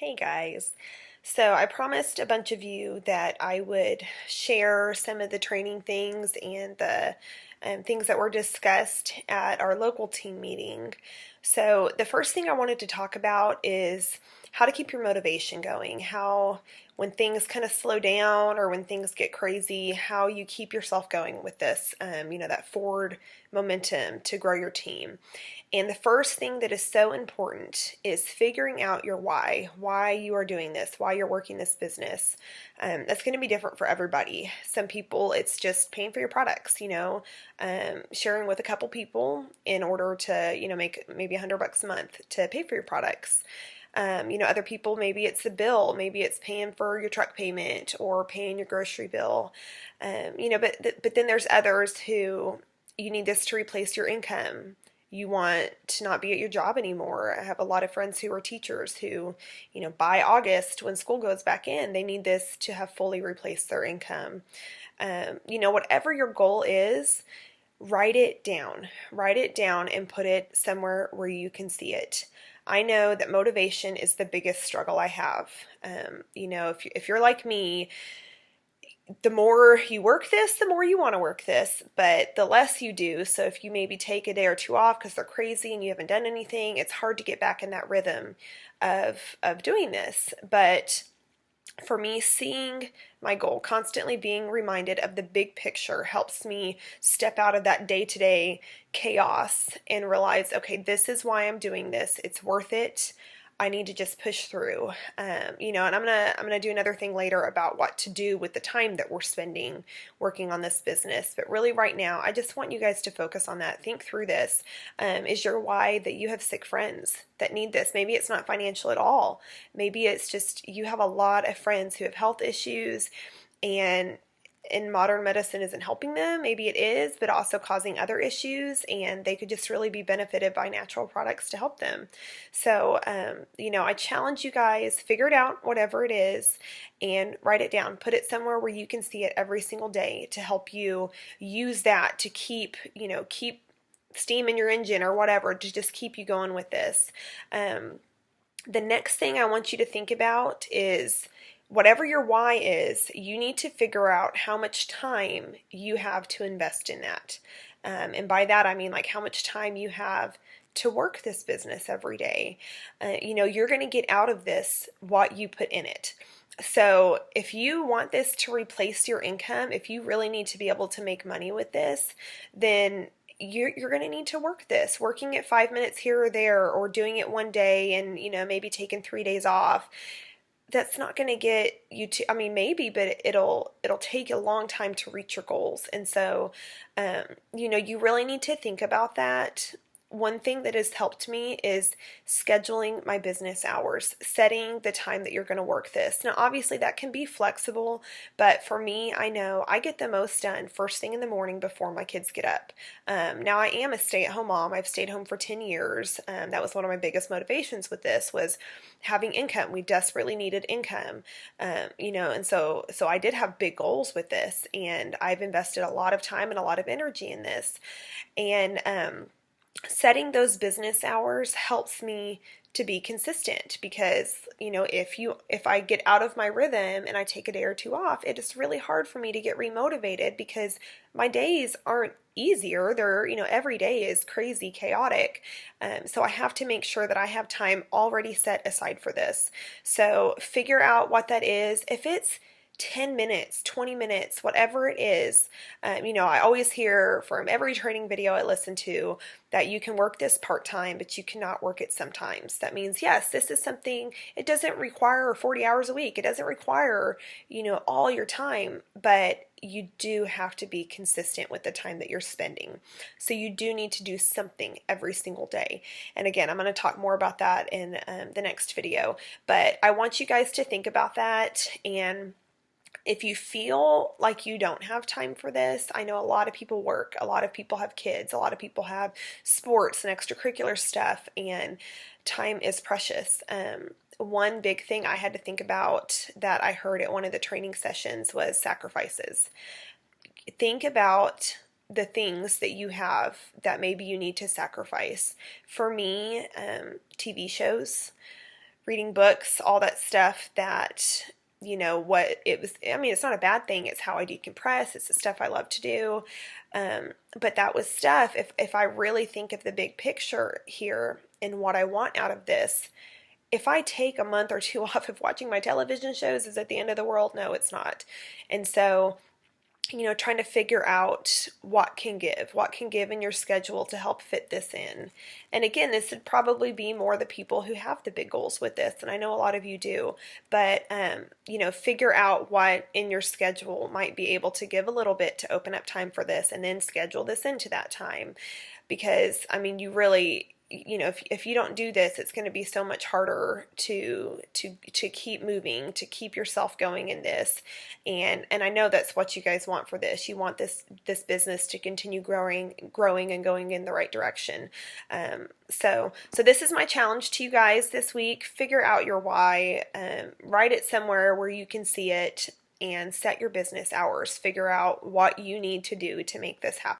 Hey guys. So I promised a bunch of you that I would share some of the training things and the things that were discussed at our local team meeting. So the first thing I wanted to talk about is how to keep your motivation going, how when things kind of slow down or when things get crazy, how you keep yourself going with this, that forward momentum to grow your team. And the first thing that is so important is figuring out your why you are doing this, why you're working this business. That's going to be different for everybody. Some people, it's just paying for your products, sharing with a couple people in order to, make maybe $100 a month to pay for your products. Other people, maybe it's the bill, maybe it's paying for your truck payment or paying your grocery bill. But then there's others who you need this to replace your income. You want to not be at your job anymore. I have a lot of friends who are teachers who, by August, when school goes back in, they need this to have fully replaced their income. Whatever your goal is, write it down. Write it down and put it somewhere where you can see it. I know that motivation is the biggest struggle I have. If you're like me, the more you work this, the more you want to work this, but the less you do. So if you maybe take a day or two off because they're crazy and you haven't done anything, it's hard to get back in that rhythm of doing this. But for me, seeing my goal, constantly being reminded of the big picture helps me step out of that day-to-day chaos and realize, okay, this is why I'm doing this. It's worth it. I need to just push through, and I'm gonna do another thing later about what to do with the time that we're spending working on this business. But really, right now, I just want you guys to focus on that. Think through this. Is your why that you have sick friends that need this? Maybe it's not financial at all. Maybe it's just you have a lot of friends who have health issues and in modern medicine isn't helping them. Maybe it is, but also causing other issues, and they could just really be benefited by natural products to help them. So, I challenge you guys, figure it out, whatever it is, and write it down. Put it somewhere where you can see it every single day to help you use that to keep steam in your engine or whatever, to just keep you going with this. The next thing I want you to think about is whatever your why is, you need to figure out how much time you have to invest in that. And by that, I mean like how much time you have to work this business every day. You're going to get out of this what you put in it. So if you want this to replace your income, if you really need to be able to make money with this, then you're going to need to work this. Working it 5 minutes here or there, or doing it one day and maybe taking 3 days off, that's not going to get you to, maybe, but it'll take a long time to reach your goals. And so you really need to think about that. One thing that has helped me is scheduling my business hours, setting the time that you're going to work this. Now, obviously, that can be flexible, but for me, I know I get the most done first thing in the morning before my kids get up. Now, I am a stay-at-home mom. I've stayed home for 10 years. That was one of my biggest motivations with this, was having income. We desperately needed income, and so I did have big goals with this, and I've invested a lot of time and a lot of energy in this. And setting those business hours helps me to be consistent, because if I get out of my rhythm and I take a day or two off, it is really hard for me to get remotivated, because my days aren't easier. They're every day is crazy chaotic. So I have to make sure that I have time already set aside for this. So figure out what that is. If it's 10 minutes, 20 minutes, whatever it is. I always hear from every training video I listen to that you can work this part-time, but you cannot work it sometimes. That means, yes, this is something, it doesn't require 40 hours a week. It doesn't require, all your time, but you do have to be consistent with the time that you're spending. So you do need to do something every single day. And again, I'm going to talk more about that in the next video, but I want you guys to think about that. And if you feel like you don't have time for this, I know a lot of people work, a lot of people have kids, a lot of people have sports and extracurricular stuff, and time is precious. One big thing I had to think about that I heard at one of the training sessions was sacrifices. Think about the things that you have that maybe you need to sacrifice. For me, TV shows, reading books, all that stuff that, what it was. I mean, it's not a bad thing. It's how I decompress. It's the stuff I love to do. But that was stuff, if I really think of the big picture here and what I want out of this, if I take a month or two off of watching my television shows, is it the end of the world? No, it's not. And so, trying to figure out what can give in your schedule to help fit this in. And again, this would probably be more the people who have the big goals with this, and I know a lot of you do, but, figure out what in your schedule might be able to give a little bit to open up time for this, and then schedule this into that time. Because, I mean, you really, if you don't do this, it's going to be so much harder to keep moving, to keep yourself going in this. And I know that's what you guys want for this. You want this business to continue growing and going in the right direction. So this is my challenge to you guys this week. Figure out your why. Write it somewhere where you can see it, and set your business hours. Figure out what you need to do to make this happen.